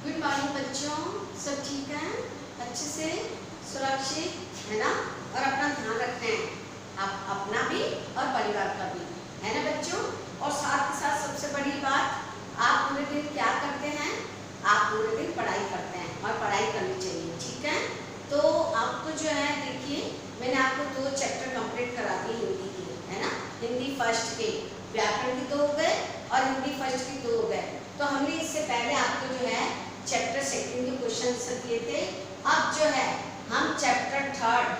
Good morning बच्चों, सब ठीक है? अच्छे से सुरक्षित है ना? और अपना ध्यान रखते हैं, आप अपना भी और परिवार का भी, है ना बच्चों? और साथ के साथ सबसे बड़ी बात, आप पूरे दिन क्या करते हैं? आप पूरे दिन पढ़ाई करते हैं और पढ़ाई करनी चाहिए, ठीक है? तो आपको जो है, देखिए मैंने आपको 2 चैप्टर कंप्लीट करा दिए हिंदी के, है ना? हिंदी फर्स्ट के व्याकरण के 2 हो गए और हिंदी फर्स्ट के 2 हो गए। तो हमने इससे पहले आपको जो है चैप्टर सेकंड के क्वेश्चन आंसर दिए थे। अब जो है हम चैप्टर थर्ड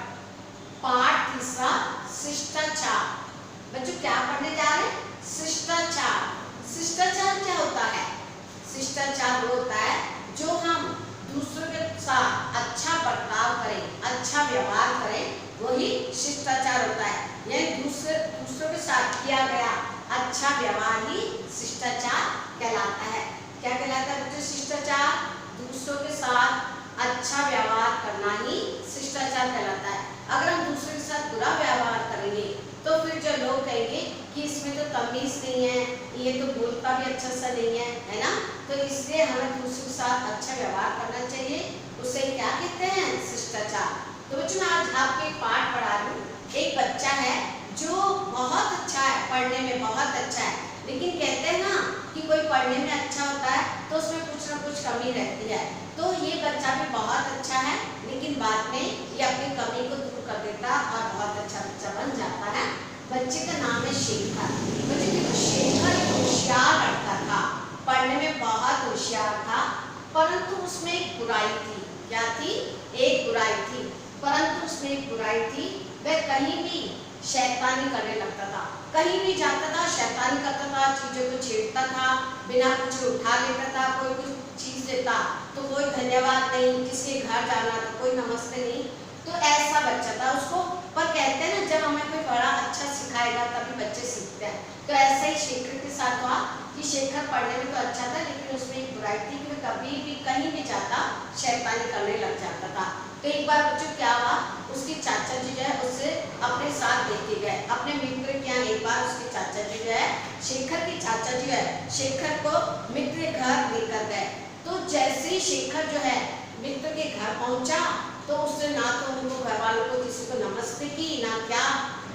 पार्ट तीसरा शिष्टाचार, बच्चों क्या पढ़ने जा रहे हैं? शिष्टाचार। शिष्टाचार क्या होता है? शिष्टाचार वो होता है जो हम दूसरों के साथ अच्छा बर्ताव करें, अच्छा व्यवहार करें, वही शिष्टाचार होता है। यानी दूसरों के साथ किया गया अच्छा व्यवहार ही शिष्टाचार कहलाता है। क्या कहलाता है बच्चों? शिष्टाचार। दूसरों के साथ अच्छा व्यवहार करना ही शिष्टाचार कहलाता है। अगर हम दूसरों के साथ बुरा व्यवहार करेंगे तो फिर जो लोग कहेंगे कि इसमें तो तमीज नहीं है, ये तो बोलता भी अच्छा सा नहीं है ना? तो इसलिए हमें दूसरों के साथ अच्छा व्यवहार करना चाहिए। उसे क्या कहते हैं? शिष्टाचार। तो बच्चों मैं आज आपको एक पाठ पढ़ा रही हूँ। एक बच्चा है जो बहुत अच्छा है, पढ़ने में बहुत अच्छा है, लेकिन कहते हैं ना कि कोई पढ़ने में अच्छा होता है तो उसमें कुछ ना कुछ कमी रहती है। तो ये बच्चा भी बहुत अच्छा है, लेकिन बाद में ये अपनी कमी को दूर कर देता और बहुत अच्छा बच्चा बन जाता है। बच्चे का नाम है शेखर। बच्चे देखो, शेखर एक होशियार लड़का था, पढ़ने में बहुत होशियार था, परंतु उसमें एक बुराई थी। क्या थी? एक बुराई थी। परंतु उसमें एक बुराई थी, वह कहीं भी शैतानी करने लगता था। कहीं भी जाता था शैतानी करता था, चीजों को छेड़ता था, बिना कुछ उठा लेता था। कोई कुछ चीज देता तो कोई धन्यवाद नहीं, किसी के घर जाना तो कोई नमस्ते नहीं। तो ऐसा बच्चा था उसको। पर कहते हैं ना, जब हमें कोई बड़ा अच्छा सिखाएगा तभी बच्चे सीखते हैं। तो ऐसा ही शेखर के साथ हुआ कि शेखर पढ़ने में तो अच्छा था, लेकिन उसमें एक बुराई थी कि वह कभी भी कहीं भी जाता शैतानी करने लग जाता था। तो एक बार बच्चों क्या हुआ, उसके चाचा जी जो है उससे अपने साथ लेके गए अपने मित्र के यहाँ। एक बार उसके चाचा जी जो है, शेखर के चाचा जी है, शेखर को मित्र के घर लेकर गए। तो जैसे ही शेखर जो है मित्र के घर पहुंचा तो उसने ना तो उनको घर वालों को किसी को नमस्ते की ना क्या,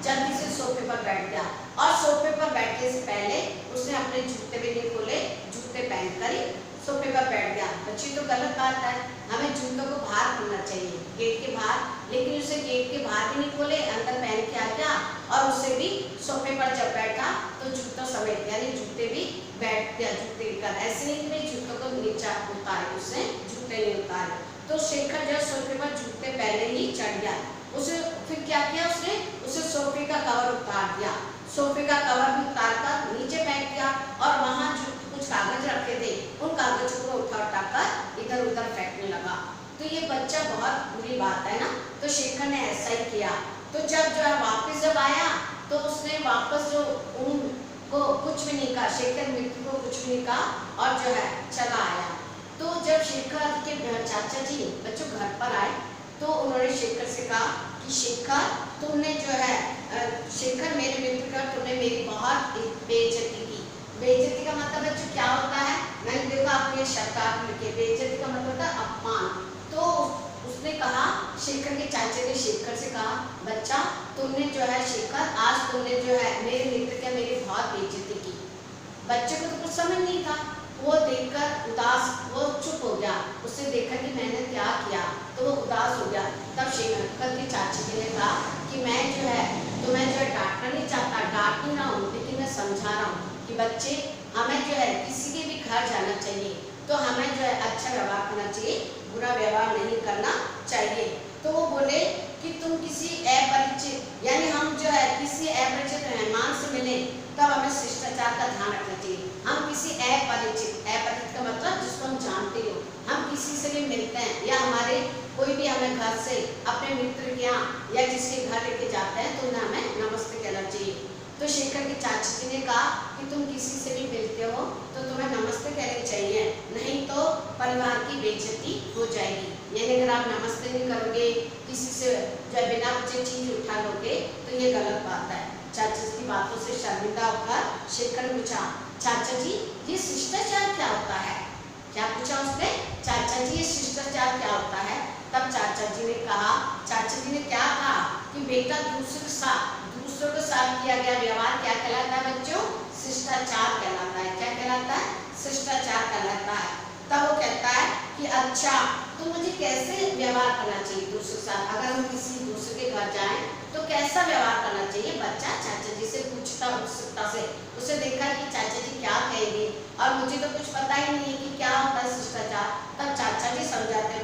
जल्दी से सोफे पर बैठ गया। और सोफे पर बैठने से पहले उसने अपने जूते भी नहीं खोले, जूते पहनकर ही सोफे पर बैठ गया। बच्ची तो गलत बात है, हमें जूतों को बाहर खोलना चाहिए, गेट के बाहर। लेकिन उसे गेट के बाहर भी नहीं खोले, अंदर पहन के आ गया और उसे भी सोफे पर जब बैठा तो जूतों समेत यानी जूते भी बैठ गया, जूते कर। ऐसे नहीं कि जूतों को नीचा उतारे, उसने जूते नहीं उतारे। तो शेखर जो सोफे पर जूते पहले ही चढ़ गया। उसे फिर क्या किया उसने? उसे सोफे का कवर उतार दिया, सोफे का कवर भी उतार कर नीचे बैठ गया और वहां जो कुछ कागज रखे थे उन कागजों को उठा कर इधर उधर फेंकने लगा। तो ये बच्चा बहुत बुरी बात है ना? तो शेखर ने ऐसा ही किया। तो जब जो है वापस जब आया तो उसने वापस जो उनको कुछ भी नहीं कहा, शेखर मित्र को कुछ भी नहीं कहा और जो है चला आया। तो जब शेखर के चाचा जी बच्चों घर पर आए तो उन्होंने शेखर से कहा कि शेखर तुमने जो है शेखर मेरे मित्र का तुमने मेरी बहुत बेइज्जती की। बेइज्जती का मतलब बच्चों क्या होता है? मैंने देखा आपने शब्द आप लिखे, बेइज्जती का मतलब होता है अपमान। तो उसने कहा, शेखर के चाचा ने शेखर से कहा, बच्चा तुमने जो है शेखर आज तुमने जो है मेरे मित्र के मेरी बहुत बेइज्जती की। बच्चे को तो कुछ समझ नहीं था, वो देखकर उदास, वो चुप हो गया। उसने देखा कि मैंने क्या किया तो वो उदास हो गया। तब शेखर के चाचा जी ने कहा कि मैं जो है तुम्हें जो है डांटना नहीं चाहता, डांट नहीं रहा हूँ, लेकिन मैं समझा रहा हूँ कि बच्चे हमें जो है किसी के भी घर जाना चाहिए तो हमें जो है अच्छा व्यवहार करना चाहिए, बुरा व्यवहार नहीं करना चाहिए। तो वो बोले कि तुम किसी अपरिचित यानी हम जो है किसी अपरिचित मेहमान से मिले तब हमें शिष्टाचार का ध्यान रखना चाहिए। हम किसी अपरिचित का मतलब जिसको हम जानते हो, हम किसी से भी मिलते हैं या हमारे कोई भी हमें घर से अपने मित्र के यहाँ या जिसके घर लेके जाते हैं तो उन्हें हमें नमस्ते कहना चाहिए। तो शेखर के चाचा जी ने कहा कि तुम किसी से भी मिलते हो तो तुम्हें नमस्ते कहनी चाहिए, नहीं तो परिवार की बेइज्जती हो जाएगी। यानी अगर आप नमस्ते नहीं करोगे, किसी से जो है बिना पूछे चीज उठा लोगे तो ये गलत बात है। चाचा जी की बातों से शर्मिंदा होकर शेखर ने पूछा, चाचा जी ये शिष्टाचार क्या होता है? क्या पूछा उसने? चाचा जी ये शिष्टाचार क्या होता है? तब चाचा जी ने कहा, चाचा जी ने क्या कहा कि बेटा दूसरों के साथ किया गया व्यवहार क्या कहलाता है बच्चों? शिष्टाचार कहलाता है। क्या कहलाता है? शिष्टाचार कहलाता है। तब वो कहता है कि अच्छा तो मुझे कैसे व्यवहार करना चाहिए दूसरों के साथ? अगर हम किसी दूसरे के घर जाएं तो कैसा व्यवहार करना चाहिए? बच्चा चाचा जी से पूछता उत्सुकता से। उसे देखा कि चाचा जी क्या कहेंगे और मुझे तो कुछ पता ही नहीं है कि क्या होता है शिष्टाचार। तब चाचा जी समझाते हैं,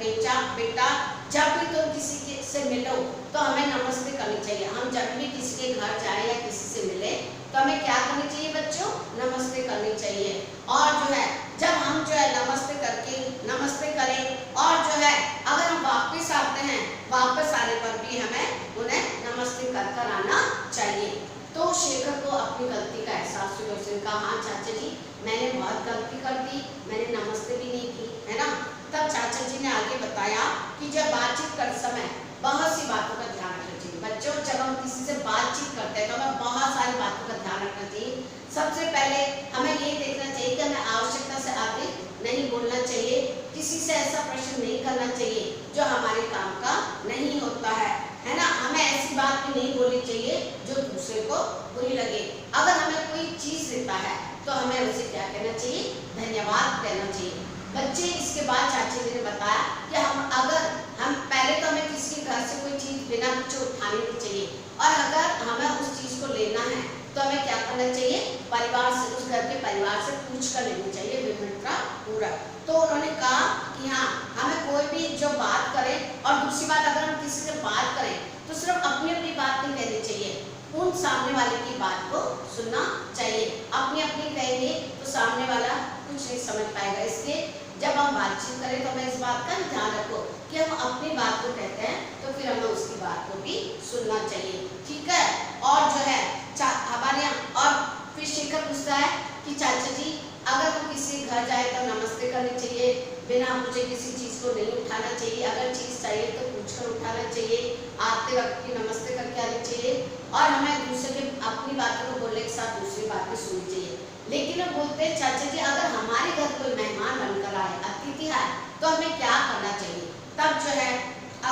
बेटा जब भी तुम किसी से मिलो तो हमें नमस्ते करनी चाहिए। हम जब भी किसी के घर जाए या किसी से मिले तो हमें क्या करनी चाहिए बच्चों? नमस्ते करनी चाहिए। और जो है जब हम जो है नमस्ते करें और जो है अगर हम वापस आते हैं, वापस आने पर भी हमें उन्हें नमस्ते कर कर आना चाहिए। तो शेखर को अपनी गलती का एहसास हुआ। उसने कहा, हाँ चाचा जी मैंने बहुत गलती कर दी, मैंने नमस्ते भी नहीं की, है ना। तब चाचा जी ने आगे बताया कि जब बातचीत करते समय बहुत सी बातों का ध्यान रखना चाहिए। बच्चों जब हम किसी से बातचीत करते हैं तो हमें बहुत सारी बातों का ध्यान रखना चाहिए। सबसे पहले हमें ये देखना चाहिए कि हमें आवश्यकता से अधिक नहीं बोलना चाहिए, किसी से ऐसा प्रश्न नहीं करना चाहिए जो हमारे काम का नहीं होता है ना। हमें ऐसी बात भी नहीं बोलनी चाहिए जो दूसरे को बुरी लगे। अगर हमें कोई चीज देता है तो हमें उसे क्या कहना चाहिए? धन्यवाद कहना चाहिए। बच्चे इसके बाद चाचा जी ने बताया कि हम पहले तो हमें किसी के घर से कोई चीज बिना पूछे उठानी नहीं चाहिए, और अगर हमें उस चीज को लेना है तो हमें क्या करना चाहिए? परिवार से, उस घर के परिवार से पूछ कर लेनी चाहिए विनम्रता पूर्वक। तो उन्होंने कहा कि हाँ हमें कोई भी जो बात करे, और दूसरी बात अगर हम किसी से बात करें तो सिर्फ अपनी अपनी बात नहीं कहनी चाहिए, उन सामने वाले की बात को सुनना चाहिए। अपनी अपनी कहेंगे तो सामने वाला कुछ नहीं समझ पाएगा। इसलिए जब हम बातचीत करें तो हमें इस बात का ध्यान रखो कि हम अपनी बात को कहते हैं तो फिर हमें उसकी बात को भी सुनना चाहिए, ठीक है। और जो है हमारे यहाँ और फिर शेखर पूछता है कि चाचा जी अगर हम किसी घर जाए तो नमस्ते करनी चाहिए, बिना पूछे किसी चीज को नहीं उठाना चाहिए, अगर चीज चाहिए तो पूछकर उठाना चाहिए, आते वक्त की नमस्ते करके आनी चाहिए, और हमें दूसरे के अपनी बातों को बोलने के साथ दूसरी बातें सुननी चाहिए। लेकिन वो बोलते हैं चाचा जी अगर हमारे घर कोई मेहमान बनकर आए, अतिथि आए, तो हमें क्या करना चाहिए? तब जो है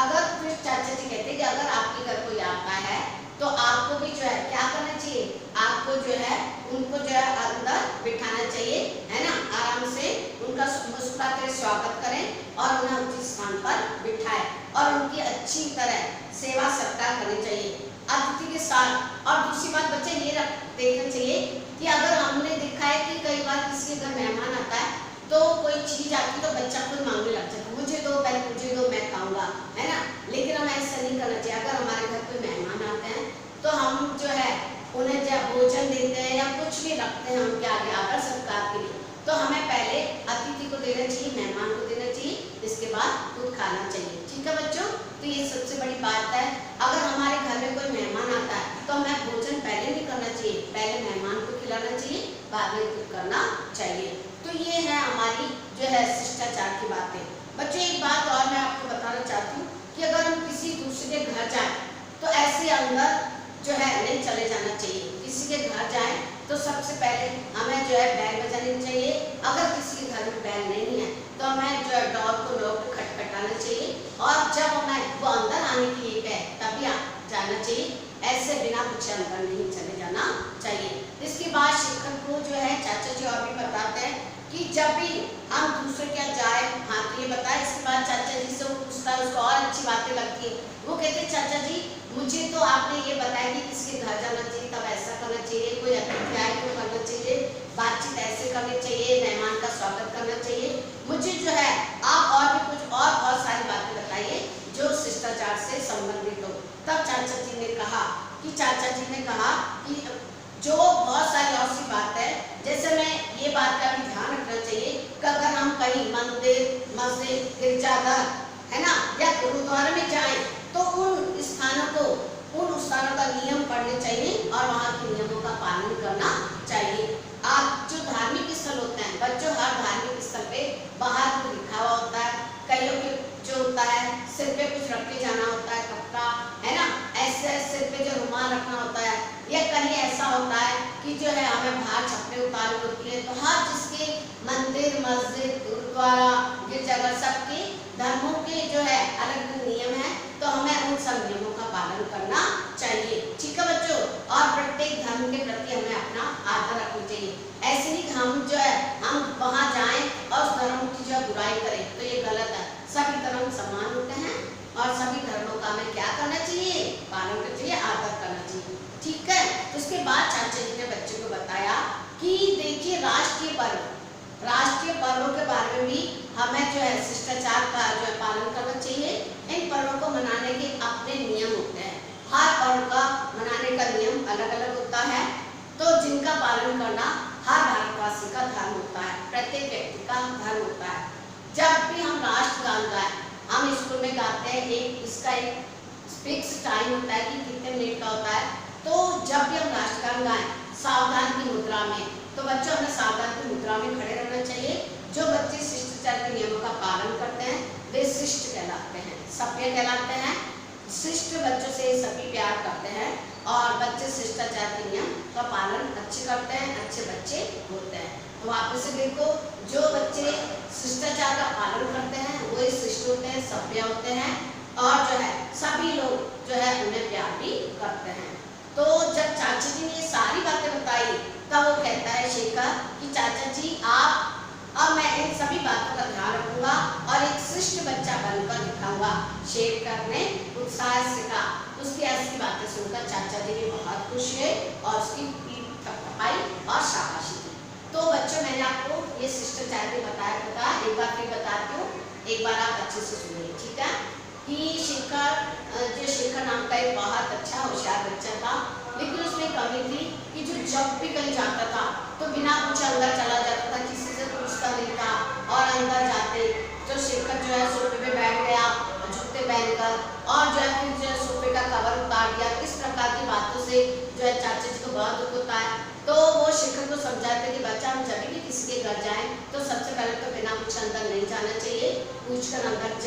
अगर फिर चाचा जी कहते हैं कि अगर आपके घर कोई आता है तो आपको भी जो है क्या करना चाहिए? आपको जो है उनको जो है अंदर बिठाना चाहिए, है ना। आराम से उनका मुस्कुराते स्वागत करें और उन्हें उचित स्थान पर बिठाएं और उनकी अच्छी तरह सेवा सत्कार करनी चाहिए अतिथि के साथ। और दूसरी बात बच्चे ये देखना चाहिए कि अगर हमने देखा है कि कई बार किसी के घर मेहमान आता है तो कोई चीज आती तो बच्चा खुद मांगने लग जाता, मुझे दो, पहले मुझे दो, मैं खाऊंगा, है ना। लेकिन हमें ऐसा नहीं करना चाहिए। अगर हमारे घर कोई मेहमान आते हैं तो हम जो है उन्हें जब भोजन देते हैं या कुछ भी रखते हैं उनके आगे आदर सत्कार के लिए, तो हमें पहले अतिथि को देना चाहिए, मेहमान को देना चाहिए, इसके बाद खुद खाना चाहिए, ठीक है बच्चों। तो ये सबसे बड़ी बात है। अगर हमारे घर में कोई मेहमान आता है तो हमें भोजन पहले नहीं करना चाहिए, पहले मेहमान को खिलाना चाहिए, बाद में खुद करना चाहिए। तो ये है हमारी जो है शिष्टाचार की बातें। बच्चों एक बात और मैं आपको बताना चाहती हूँ कि अगर हम किसी दूसरे के घर जाएं तो ऐसे अंदर जो है नहीं चले जाना चाहिए। किसी के घर जाएं तो सबसे पहले हमें जो है बैल बजानी चाहिए। अगर किसी के घर में बैल नहीं है तो हमें जो है डोर को नॉक पे खटखटाना चाहिए, और जब हमें वो अंदर आने के लिए कहे तभी जाना चाहिए, ऐसे बिना पूछे अंदर नहीं चले जाना चाहिए। इसके बाद शेखर को जो है चाचा जी और भी बताते हैं कि जब भी हम दूसरे के यहाँ जाए, हाँ तो ये बताए। इसके बाद चाचा जी से वो पूछता है, उसको और अच्छी बातें लगती है। वो कहते हैं चाचा जी मुझे तो आपने ये बताया कि किसके घर जाना चाहिए तब ऐसा करना चाहिए, कोई अतिथि आए तो करना चाहिए, बातचीत ऐसे करनी चाहिए, मेहमान का स्वागत करना चाहिए। मुझे जो है आप और भी कुछ और बहुत सारी बातें बताइए जो शिष्टाचार से संबंधित हो। तब चाचा जी ने कहा कि जो बहुत सारी और सी बात है, जैसे मैं ये बात का भी ध्यान रखना चाहिए कि अगर हम कहीं मंदिर, मस्जिद, गिरजाघर, है ना, या गुरुद्वारे में जाएं तो उन स्थानों का नियम पढ़ने चाहिए और वहाँ के नियमों का पालन करना चाहिए। आप जो धार्मिक स्थल होते हैं बच्चों, हर धार्मिक स्थल पे बाहर कुछ लिखा हुआ होता है, कईयों के जो होता है सिर पे कुछ रख के जाना होता है कपड़ा, है ना, ऐसे सिर पे जो रुमाल रखना होता है, या कहीं ऐसा होता है कि जो है हमें बाहर छपने फैक्ट्री ताल्लुक होती है, तो हर जिसके मंदिर, मस्जिद, गुरुद्वारा, गिरजाघर, सबके धर्मों के जो है अलग नियम है, तो हमें उन सब नियमों का पालन करना चाहिए। ठीक है बच्चों, और प्रत्येक धर्म के प्रति हमें अपना आदर रखना चाहिए। ऐसे नहीं कि हम जो है हम वहाँ जाएं और उस धर्म की जो बुराई करें, तो ये गलत है। सभी धर्म समान होते हैं और सभी धर्मों का हमें क्या करना चाहिए, पालन करना चाहिए, आदर करना चाहिए। ठीक है, तो उसके बाद चाचा जी ने बच्चों को बताया कि देखिए राष्ट्रीय पर्वों के बारे में भी हमें जो है शिष्टाचार का जो है पालन करना चाहिए। इन पर्वों को मनाने के अपने नियम होते हैं, हर पर्व का मनाने का नियम अलग अलग होता है, तो जिनका पालन करना हर भारतवासी का धर्म होता है, प्रत्येक व्यक्ति का धर्म होता है। जब भी हम राष्ट्रगान गाएं, हम स्कूल में गाते हैं, इसका एक फिक्स टाइम होता है कि कितने मिनट का होता है, तो जब भी हम राष्ट्रगान गाएं सावधान की मुद्रा में, तो बच्चों हमें सावधान की मुद्रा में खड़े रहना चाहिए। जो बच्चे शिष्टाचार के नियमों का पालन करते हैं वे शिष्ट कहलाते हैं, सभ्य कहलाते हैं। शिष्ट बच्चों से सभी प्यार करते हैं और बच्चे शिष्टाचार के नियम का पालन अच्छे करते हैं, अच्छे बच्चे होते हैं। तो वापस से देखो, जो बच्चे शिष्टाचार का पालन करते हैं वो शिष्ट होते हैं, सभ्य होते हैं और जो है सभी लोग जो है उन्हें प्यार भी करते हैं। तो जब चाचा जी ने ये सारी बातें बताई, तब वो कहता है शेखर कि चाचा जी अब मैं इन सभी बातों का ध्यान रखूंगा और एक शिष्ट बच्चा बनकर दिखाऊंगा। शेखर ने उत्साह से कहा। उसकी ऐसी बातें सुनकर चाचा जी भी बहुत खुश हुए और उसकी पीठ थपथपाई और शाबाशी दी। तो बच्चों, मैंने आपको ये शिष्टाचार भी बताया था, एक बार फिर बताती हूँ, एक बार आप अच्छे से सुनिए। ठीक है, कि शेखर नाम का एक बहुत अच्छा होशियार बच्चा था, लेकिन उसमें कमी थी कि जो जब भी कहीं जाता था तो बिना पूछे अंदर चला जाता था, किसी से पूछता नहीं था। और अंदर जाते तो शेखर जो है सोफे पे बैठ गया जूते पहनकर, और जो है फिर जो है सोफे का कवर उतार दिया। इस प्रकार की बातों से जो है चाचा जी को बहुत दुख होता है। तो वो शेखर को समझाते कि बच्चा, हम जब भी किसी के घर जाएं तो सबसे पहले तो बिना पूछे अंदर नहीं जाना चाहिए, पूछकर अंदर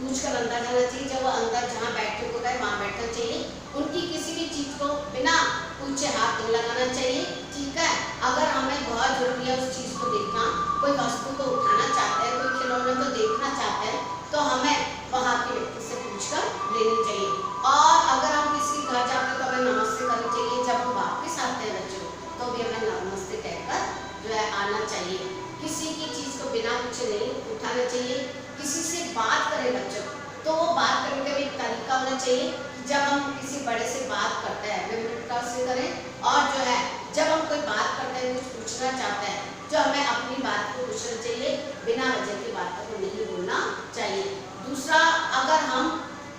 अंदर जाना चाहिए। जब वो अंदर जहाँ बैठे को गए वहाँ बैठना चाहिए। उनकी किसी भी चीज़ को बिना पूछे हाथ नहीं लगाना चाहिए। ठीक है, अगर हमें बहुत जरूरी है उस चीज़ को देखना, कोई वस्तु को उठाना चाहते हैं, कोई खिलौने को देखना चाहते हैं, तो हमें वहाँ के व्यक्ति से पूछकर लेनी चाहिए। और अगर हम किसी घर जाते हैं तो हमें नमस्ते करनी चाहिए। जब हम वापस आते हैं बच्चों, तो भी हमें नमस्ते कहकर जो है आना चाहिए। किसी की चीज़ को बिना पूछे नहीं उठाना चाहिए। किसी से बात करें बच्चों, तो वो बात करने का भी एक तरीका होना चाहिए। जब हम किसी बड़े से बात करते हैं विनम्रता से करें, और जो है जब हम कोई बात करते हैं, कुछ पूछना चाहते हैं, जो हमें अपनी बात को पूछना चाहिए, बिना वजह की बातों को नहीं बोलना चाहिए। दूसरा, अगर हम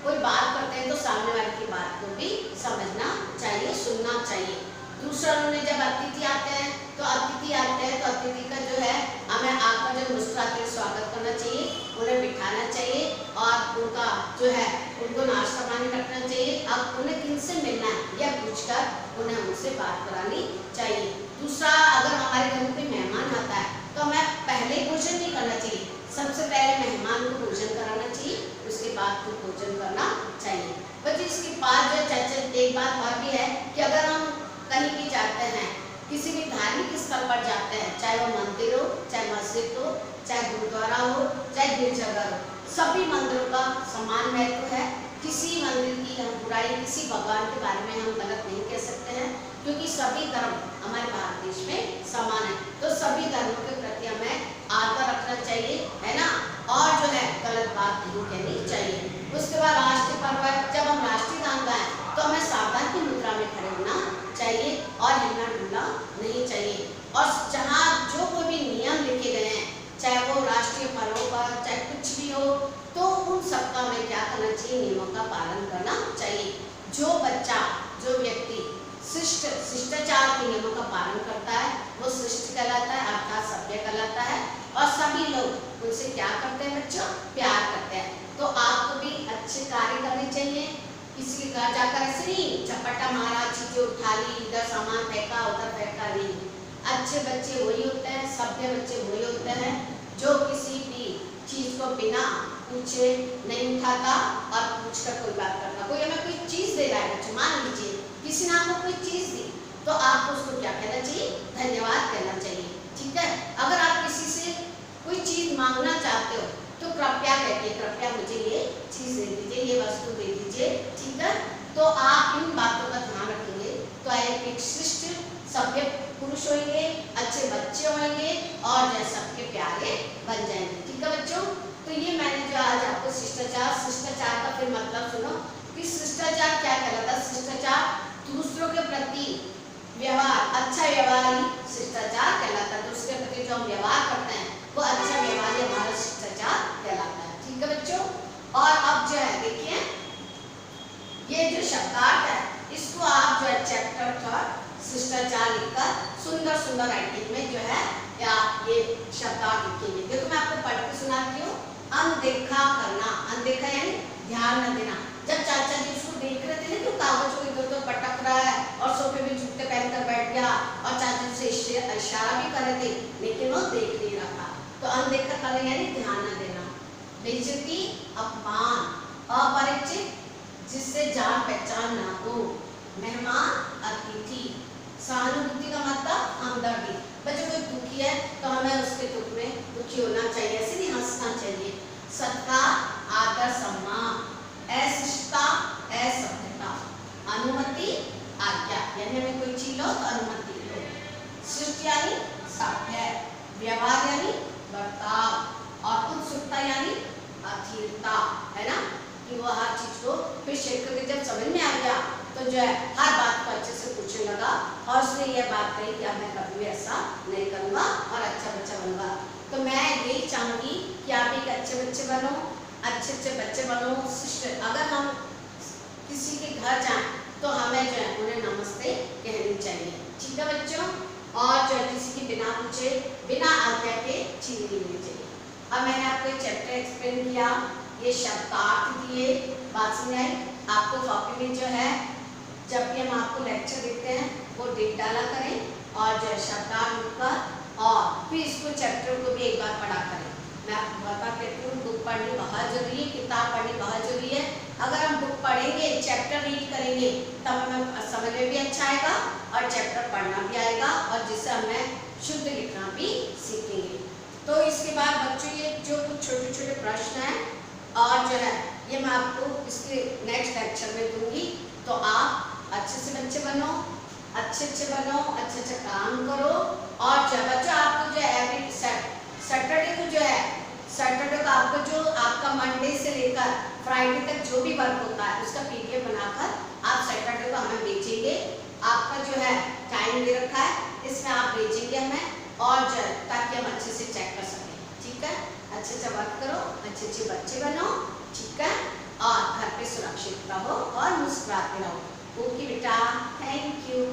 कोई बात करते हैं तो सामने वाले की बात को भी समझना चाहिए, सुनना चाहिए। दूसरा, उन्होंने जब अतिथि आते हैं तो अतिथि का जो है हमें आकर जब मुस्कुराते स्वागत करना चाहिए, उन्हें बिठाना चाहिए और उनका जो है उनको नाश्ता पानी रखना चाहिए। अब उन्हें किनसे मिलना है यह पूछकर उन्हें उनसे बात करानी चाहिए। दूसरा, अगर हमारे घर में कोई मेहमान आता है तो हमें पहले भोजन नहीं करना चाहिए, सबसे पहले मेहमान को भोजन कराना चाहिए, उसके बाद फिर भोजन करना चाहिए। बच्चे, इसके बाद जो चाचा एक बात और भी है कि अगर हम कहीं भी जाते हैं, किसी भी धार्मिक स्थल पर जाते हैं, चाहे वो मंदिर हो, चाहे मस्जिद हो, चाहे गुरुद्वारा हो, चाहे गिरजाघर हो, सभी मंदिरों का समान महत्व है। किसी मंदिर की हम बुराई, किसी भगवान के बारे में हम गलत नहीं कह सकते हैं, क्योंकि सभी धर्म हमारे भारत देश में समान है। तो सभी धर्मों के प्रति हमें आदर रखना चाहिए, है ना, और जो है गलत बात नहीं कहनी चाहिए। उसके बाद राष्ट्रीय पर्व है, जब हम राष्ट्रीय गान गाएं तो हमें सावधान की मुद्रा में खड़े होना चाहिए और हिलना डुलना नहीं चाहिए। और जहाँ जो कोई भी नियम लिखे गए हैं, चाहे वो राष्ट्रीय पर्वों पर चाहे कुछ भी हो, तो उन सबका हमें क्या करना चाहिए, नियमों का पालन करना चाहिए। जो बच्चा, जो व्यक्ति शिष्टाचार के नियमों का पालन करता है वो शिष्ट कहलाता है, अर्थात सभ्य कहलाता है। और सभी लोग उनसे क्या करते हैं बच्चों, प्यार करते हैं। तो आपको भी अच्छे कार्य करने चाहिए। किसी के घर जाकर ऐसे नहीं झपट्टा मारा, चीजें उठा ली, इधर सामान फेंका उधर फेंका नहीं। अच्छे बच्चे वही होते हैं, सभ्य बच्चे वही होते हैं जो किसी भी चीज को बिना पूछे नहीं उठाता और पूछकर कोई बात करता। कोई हमें कोई चीज दे रहा है बच्चों, मान लीजिए किसी ने आपको कोई चीज दी, तो आपको उसको क्या कहना चाहिए, धन्यवाद कहना चाहिए। ठीक है, अगर आप किसी से कोई चीज मांगना चाहते हो तो कृपया कहते हैं, कृपया मुझे ये चीज दे दीजिए, ये वस्तु दे दीजिए। ठीक है, तो आप इन बातों का ध्यान रखेंगे तो एक शिष्ट सभ्य पुरुष होंगे, अच्छे बच्चे होंगे और जो सबके प्यारे बन जाएंगे। ठीक है बच्चों, तो ये मैंने जो आज आपको शिष्टाचार का फिर मतलब सुनो कि शिष्टाचार क्या कहलाता है। शिष्टाचार दूसरों के प्रति व्यवहार, अच्छा व्यवहार ही शिष्टाचार कहलाता है। दूसरे के प्रति जो हम व्यवहार करते हैं वो अच्छा व्यवहार ही हमारा शिष्टाचार कहलाता है। ठीक है बच्चों, और अब जो है देखिए ये जो शब्दार्थ है इसको आप जो है चैप्टर 3 शिष्टाचार लिखकर सुंदर सुंदर राइटिंग में जो है या ये शब्दार्थ लिखेंगे। देखो मैं आपको पढ़ के सुनाती हूँ। अनदेखा करना, अनदेखा यानी ध्यान न देना। जब चाचा जी उसको देख रहे थे ना कि कागज को इधर उधर पटक रहा है और सोफे में जूते पहनकर बैठ गया और चाचा से इशारा भी कर रहे थे लेकिन वो देख नहीं रहा था, तो अनदेखा करना यानी ध्यान न देना। बेइज्जती, अपमान, अपरिचित जिससे जान पहचान ना हो, मेहमान, अतिथि। सहानुभूति का मतलब हमदर्दी। बच्चों कोई दुखी है तो हमें उसके दुख में दुखी होना चाहिए, ऐसे नहीं हंसना चाहिए। सत्कार, आदर, सम्मान। अशिष्टता, असभ्यता। अनुमति, आज्ञा यानी हमें कोई चीज लो तो अनुमति लो। शिष्ट यानी सभ्य, व्यवहार यानी बर्ताव और उत्सुकता यानी अधीरता, है ना, कि वो हर चीज को फिर शेख करके जब समझ में आ गया तो जो है हर बात को अच्छे से पूछने लगा और उसने ये बात कही कि अब मैं कभी भी ऐसा नहीं करूँगा और अच्छा बच्चा बनूंगा। तो मैं यही चाहूँगी कि आप एक अच्छे बच्चे बनो, अच्छे बच्चे बनो, शिष्ट। अगर हम किसी के घर जाएं तो हमें जो है उन्हें नमस्ते कहनी चाहिए। ठीक है बच्चों, और जो किसी की बिना पूछे बिना आज्ञा के चीज नहीं लेनी चाहिए। अब मैंने आपको एक चैप्टर एक्सप्लेन किया, ये शब्दार्थ दिए, बात समझ आई। आपको कॉपी में जो है जब भी हम आपको लेक्चर देते हैं वो डेट डाला करें और जो है शब्दार्थ लिखकर और फिर इसको चैप्टर को भी एक बार पढ़ा करें। मैं आपको बता कहती हूँ बुक पढ़नी बहुत जरूरी है, किताब पढ़नी बहुत जरूरी है। अगर हम बुक पढ़ेंगे, चैप्टर रीड करेंगे तब हमें समझ में भी अच्छा आएगा और चैप्टर पढ़ना भी आएगा और जिससे हमें शुद्ध लिखना भी सीखेंगे। तो इसके बाद बच्चों ये जो कुछ छोटे छोटे प्रश्न हैं और जो है ये मैं आपको इसके नेक्स्ट लेक्चर में दूंगी। तो आप अच्छे से बच्चे बनो, अच्छे बनो, अच्छे काम करो। और जो बच्चों आपको जो है एवरी सैटरडे को जो है सैटरडे को आपको जो आपका मंडे से लेकर फ्राइडे तक जो भी वर्क होता है उसका पीडीएफ बनाकर आप सैटरडे को हमें भेजेंगे। आपका जो है टाइम दे रखा है, इसमें आप भेजेंगे हमें और जो है ताकि हम अच्छे से चेक कर सकें। ठीक है, अच्छे वर्क करो, अच्छे बच्चे बनो। ठीक है, और घर पे सुरक्षित रहो और मुस्कुराते रहो। ओके बेटा, थैंक यू।